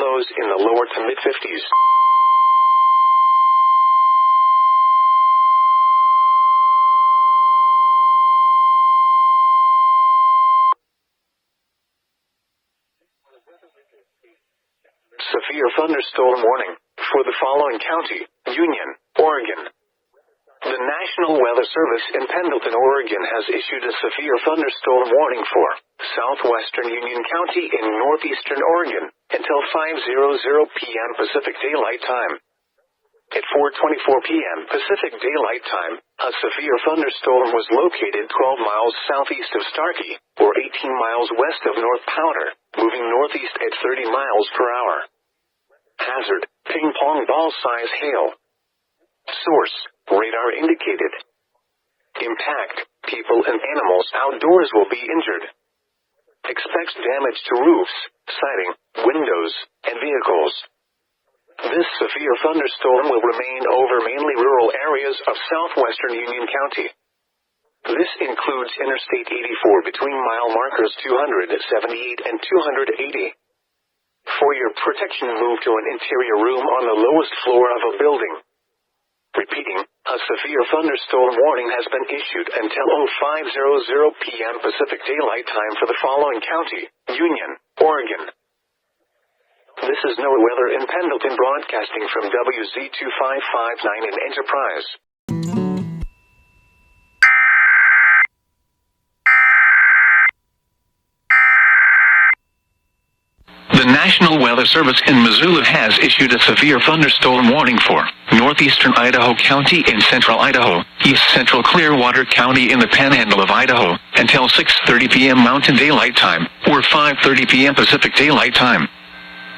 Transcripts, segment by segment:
lows in the lower to mid-50s. Severe thunderstorm warning for the following county: Union, Oregon. The National Weather Service in Pendleton, Oregon has issued a severe thunderstorm warning for southwestern Union County in northeastern Oregon until 5:00 p.m. Pacific Daylight Time. At 4:24 p.m. Pacific Daylight Time, a severe thunderstorm was located 12 miles southeast of Starkey, or 18 miles west of North Powder, moving northeast at 30 miles per hour. Hazard: ping-pong ball-size hail. Source: radar indicated. Impact: people and animals outdoors will be injured. Expects damage to roofs, siding, windows, and vehicles. This severe thunderstorm will remain over mainly rural areas of southwestern Union County. This includes Interstate 84 between mile markers 278 and 280. For your protection, move to an interior room on the lowest floor of a building. Repeating, a severe thunderstorm warning has been issued until 5:00 p.m. Pacific Daylight Time for the following county: Union, Oregon. This is NOAA Weather in Pendleton, broadcasting from WZ2559 in Enterprise. The National Weather Service in Missoula has issued a severe thunderstorm warning for northeastern Idaho County in central Idaho, east central Clearwater County in the panhandle of Idaho, until 6:30 p.m. Mountain Daylight Time, or 5:30 p.m. Pacific Daylight Time.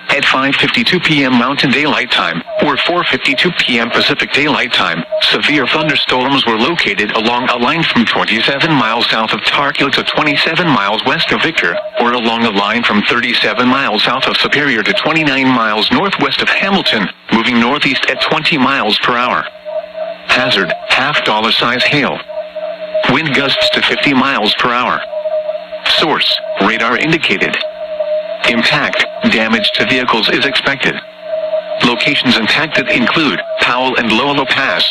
At 5:52 p.m. Mountain Daylight Time, or 4:52 p.m. Pacific Daylight Time, severe thunderstorms were located along a line from 27 miles south of Tarkio to 27 miles west of Victor, or along a line from 37 miles south of Superior to 29 miles northwest of Hamilton, moving northeast at 20 miles per hour. Hazard: half-dollar-size hail. Wind gusts to 50 miles per hour. Source: radar indicated. Impact: damage to vehicles is expected. Locations impacted include Powell and Lolo Pass.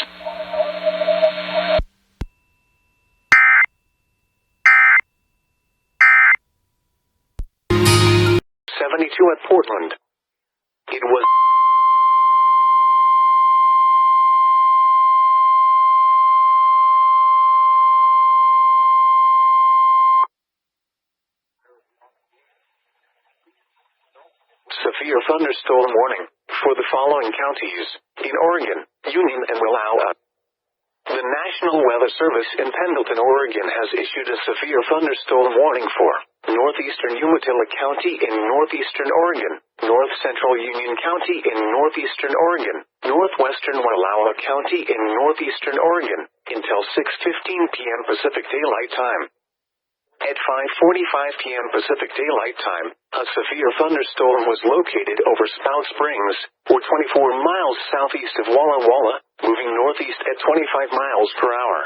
72 at Portland. It was severe thunderstorm warning for the following counties in Oregon, Union, and Wallowa. The National Weather Service in Pendleton, Oregon has issued a severe thunderstorm warning for northeastern Umatilla County in northeastern Oregon, north central Union County in northeastern Oregon, northwestern Wallowa County in northeastern Oregon, until 6:15 p.m. Pacific Daylight Time. At 5:45 p.m. Pacific Daylight Time, a severe thunderstorm was located over Spout Springs, or 24 miles southeast of Walla Walla, moving northeast at 25 miles per hour.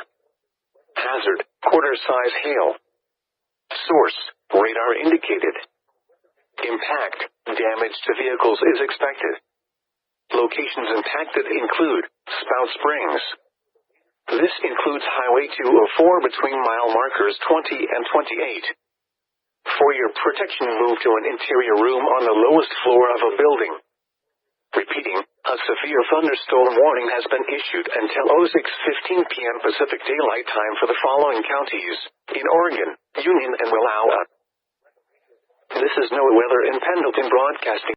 Hazard: quarter-size hail. Source: radar indicated. Impact: damage to vehicles is expected. Locations impacted include Spout Springs. This includes Highway 204 between mile markers 20 and 28. For your protection, move to an interior room on the lowest floor of a building. Repeating, a severe thunderstorm warning has been issued until 6:15 p.m. Pacific Daylight Time for the following counties in Oregon, Union, and Wallowa. This is NOAA Weather in Pendleton, broadcasting